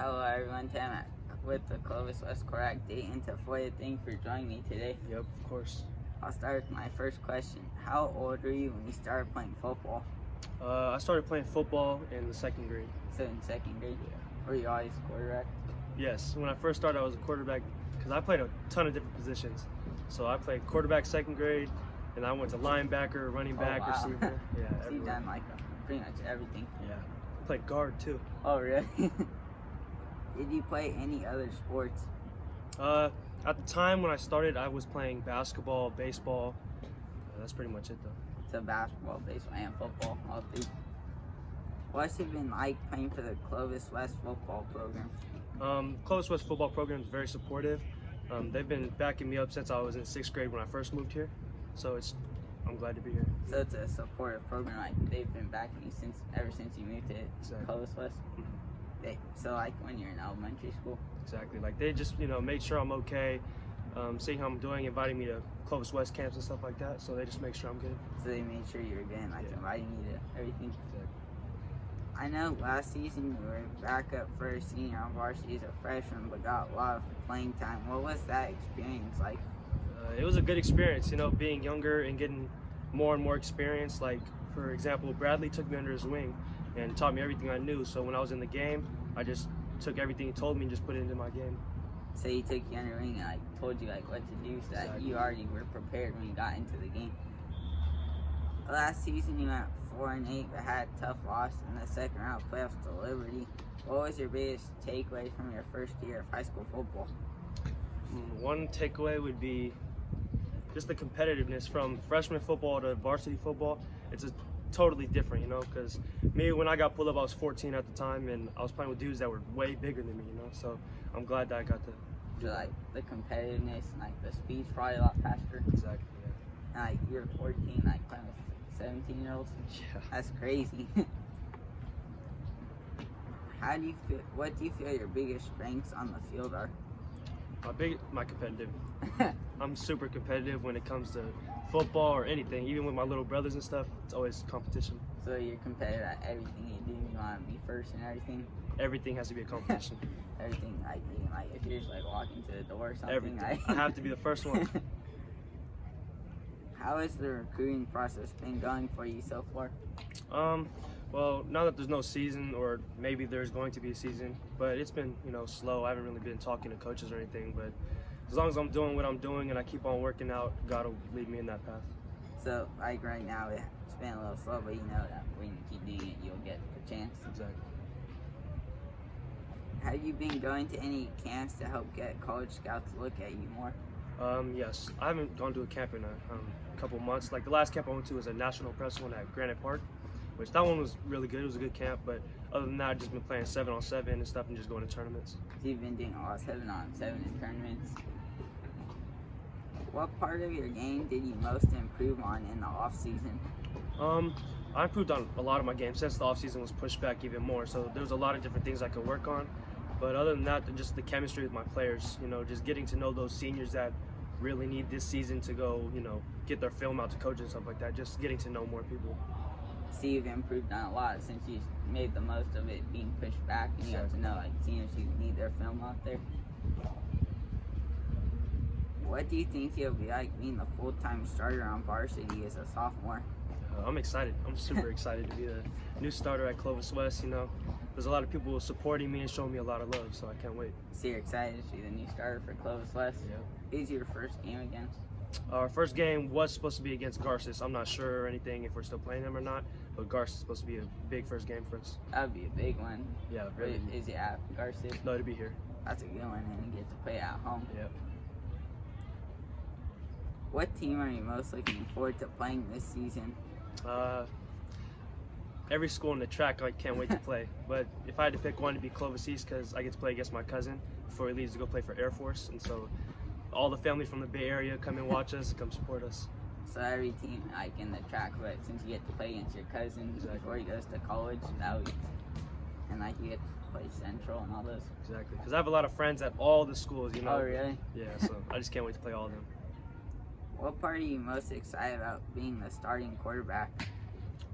Hello everyone, Tim with the Clovis West quarterback Dayton Tafoya. Thank you for joining me today. Yep, of course. I'll start with my first question. How old were you when you started playing football? I started playing football in the second grade. So in second grade? Yeah. Were you always a quarterback? Yes, when I first started I was a quarterback because I played a ton of different positions. So I played quarterback second grade, and I went to linebacker, running back, wow. receiver. Yeah, So you've done like pretty much everything. Yeah, I played guard too. Oh really? Did you play any other sports? At the time when I started, I was playing basketball, baseball. That's pretty much it though. So basketball, baseball, and football, all three. What's it been like playing for the Clovis West football program? Clovis West football program is very supportive. They've been backing me up since I was in sixth grade when I first moved here. So I'm glad to be here. So it's a supportive program, like they've been backing you ever since you moved to Clovis West? Mm-hmm. So like when you're in elementary school? Exactly. Like they just, made sure I'm okay, seeing how I'm doing, inviting me to Clovis West camps and stuff like that. So they just make sure I'm good. So they made sure you were good, like inviting you to everything? Exactly. I know last season you were back up for a senior on varsity as a freshman, but got a lot of playing time. What was that experience like? It was a good experience, being younger and getting more and more experience. Like, for example, Bradley took me under his wing and taught me everything I knew. So when I was in the game, I just took everything he told me and just put it into my game. So he took you under wing and told you what to do, so that you already were prepared when you got into the game. Last season you went 4-8, but had a tough loss in the second round of playoffs to Liberty. What was your biggest takeaway from your first year of high school football? One takeaway would be just the competitiveness from freshman football to varsity football. It's totally different, because me, when I got pulled up, I was 14 at the time, and I was playing with dudes that were way bigger than me, so I'm glad that I got to do so the competitiveness and the speed's probably a lot faster. Exactly, yeah. And you're 14, playing with 17-year-olds. Yeah. That's crazy. How do you feel? What do you feel your biggest strengths on the field are? My competitive. I'm super competitive when it comes to football or anything. Even with my little brothers and stuff, it's always competition. So you're competitive at everything you do. You want to be first in everything. Everything has to be a competition. Everything, even if you're just walking to the door or something. Everything. I have to be the first one. How has the recruiting process been going for you so far? Well, now that there's no season, or maybe there's going to be a season, but it's been, slow. I haven't really been talking to coaches or anything, but as long as I'm doing what I'm doing and I keep on working out, God will lead me in that path. So, right now, it's been a little slow, but you know that when you keep doing it, you'll get a chance. Exactly. Have you been going to any camps to help get college scouts to look at you more? Yes. I haven't gone to a camp in a couple months. Like the last camp I went to was a National Press one at Granite Park, which that one was really good. It was a good camp, but other than that, I've just been playing 7-on-7 and stuff and just going to tournaments. So you've been doing a lot of 7-on-7 in tournaments. What part of your game did you most improve on in the off season? I improved on a lot of my games since the off season was pushed back even more. So there was a lot of different things I could work on. But other than that, just the chemistry with my players, just getting to know those seniors that really need this season to go, get their film out to coaches and stuff like that. Just getting to know more people. So you've improved on a lot since you made the most of it being pushed back, and you got to know seniors who need their film out there. What do you think it'll be like being the full-time starter on varsity as a sophomore? I'm excited. I'm super excited to be the new starter at Clovis West. There's a lot of people supporting me and showing me a lot of love, so I can't wait. So you're excited to be the new starter for Clovis West? Yeah. Who's your first game against? Our first game was supposed to be against Garces. I'm not sure or anything if we're still playing them or not, but Garces is supposed to be a big first game for us. That would be a big one. Yeah, really. Is it at Garces? No, it'll be here. That's a good one, and you get to play at home. Yep. What team are you most looking forward to playing this season? Every school in the track I can't wait to play. But if I had to pick one, it'd be Clovis East because I get to play against my cousin before he leaves to go play for Air Force. And so all the family from the Bay Area come and watch us, come support us. So every team in the track, but since you get to play against your cousin before he goes to college, and you get to play Central and all those. Exactly, because I have a lot of friends at all the schools, Oh, really? Yeah, so I just can't wait to play all of them. What part are you most excited about being the starting quarterback?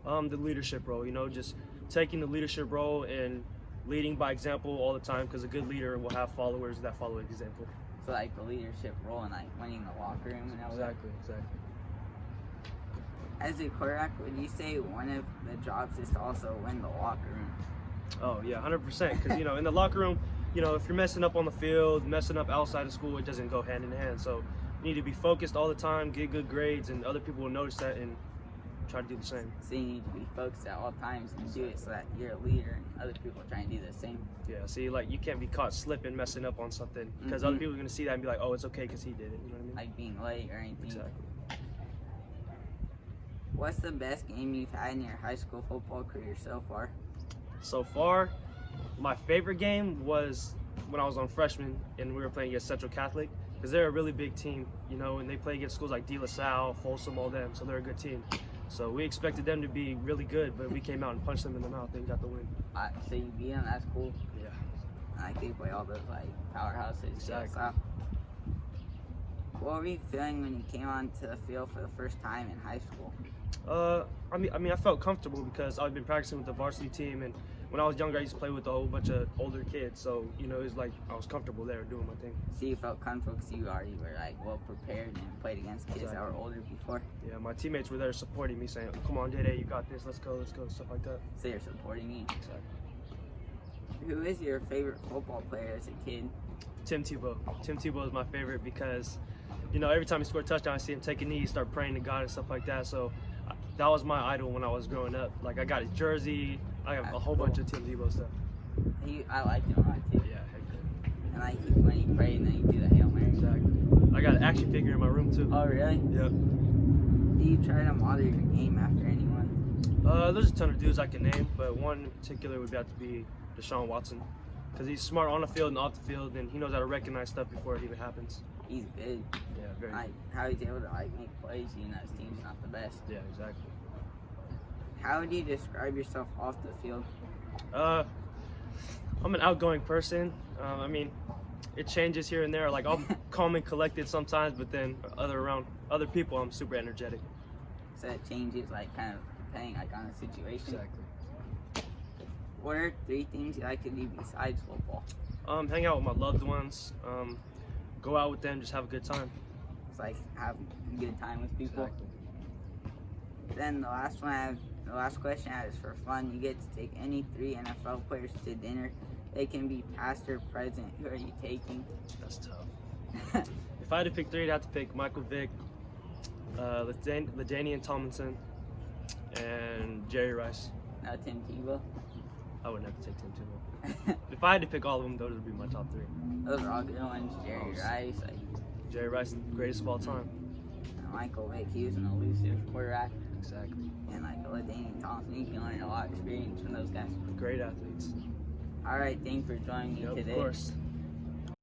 The leadership role, just taking the leadership role and leading by example all the time, because a good leader will have followers that follow his example. So like the leadership role and like winning the locker room and all that. Exactly. As a quarterback, would you say one of the jobs is to also win the locker room? Oh yeah, 100%. Because in the locker room, if you're messing up on the field, messing up outside of school, it doesn't go hand in hand. So you need to be focused all the time, get good grades, and other people will notice that and try to do the same. So you need to be focused at all times and do it so that you're a leader and other people are trying to do the same. Yeah, see, like you can't be caught slipping, messing up on something, because other people are going to see that and be like, oh, it's okay because he did it. You know what I mean? Like being late or anything. Exactly. What's the best game you've had in your high school football career so far? So far, my favorite game was when I was on freshman and we were playing against Central Catholic, because they're a really big team, and they play against schools like De La Salle, Folsom, all them, so they're a good team. So we expected them to be really good, but we came out and punched them in the mouth and got the win. So you beat them, that's cool. Yeah. Like they play all those like powerhouses. Exactly. So. What were you feeling when you came onto the field for the first time in high school? I felt comfortable because I've been practicing with the varsity team, and when I was younger, I used to play with a whole bunch of older kids. So it was like I was comfortable there doing my thing. So you felt comfortable because you already were like well prepared and played against kids that were older before. Yeah, my teammates were there supporting me, saying, "Come on, Dayton, you got this. Let's go," stuff like that. So you're supporting me. Exactly. Who is your favorite football player as a kid? Tebow. Tebow is my favorite because, every time he scored a touchdown, I see him take a knee, start praying to God and stuff like that. So that was my idol when I was growing up. Like I got his jersey. I have a whole bunch of Tebow stuff. I liked him a lot too. Yeah, heck yeah. And like when he prayed and then you do the Hail Mary. Exactly. I got an action figure in my room too. Oh really? Yep. Do you try to model your game after anyone? There's a ton of dudes I can name, but one in particular would have to be Deshaun Watson, because he's smart on the field and off the field, and he knows how to recognize stuff before it even happens. He's good. Yeah, very like good. How he's able to like make plays, his team's not the best. Yeah, exactly. How would you describe yourself off the field? I'm an outgoing person. It changes here and there. Like I'm calm and collected sometimes, but then around other people, I'm super energetic. So it changes like kind of depending like on the situation. Exactly. What are 3 things you like to do besides football? Hang out with my loved ones. Go out with them, just have a good time. It's like have a good time with people. Exactly. Then the last question I have is for fun. You get to take any 3 NFL players to dinner. They can be past or present. Who are you taking? That's tough. If I had to pick 3, I'd have to pick Michael Vick, LaDainian Tomlinson, and Jerry Rice. No, Tim Tebow. I wouldn't have to take Tim Tebow. If I had to pick all of them, those would be my top 3. Those are all good ones. Jerry Rice. Jerry Rice, the greatest of all time. Michael Vick, he was an elusive quarterback. Exactly. And like Dayton Tafoya, you can learn a lot of experience from those guys. Great athletes. All right, thanks for joining me today. Of course.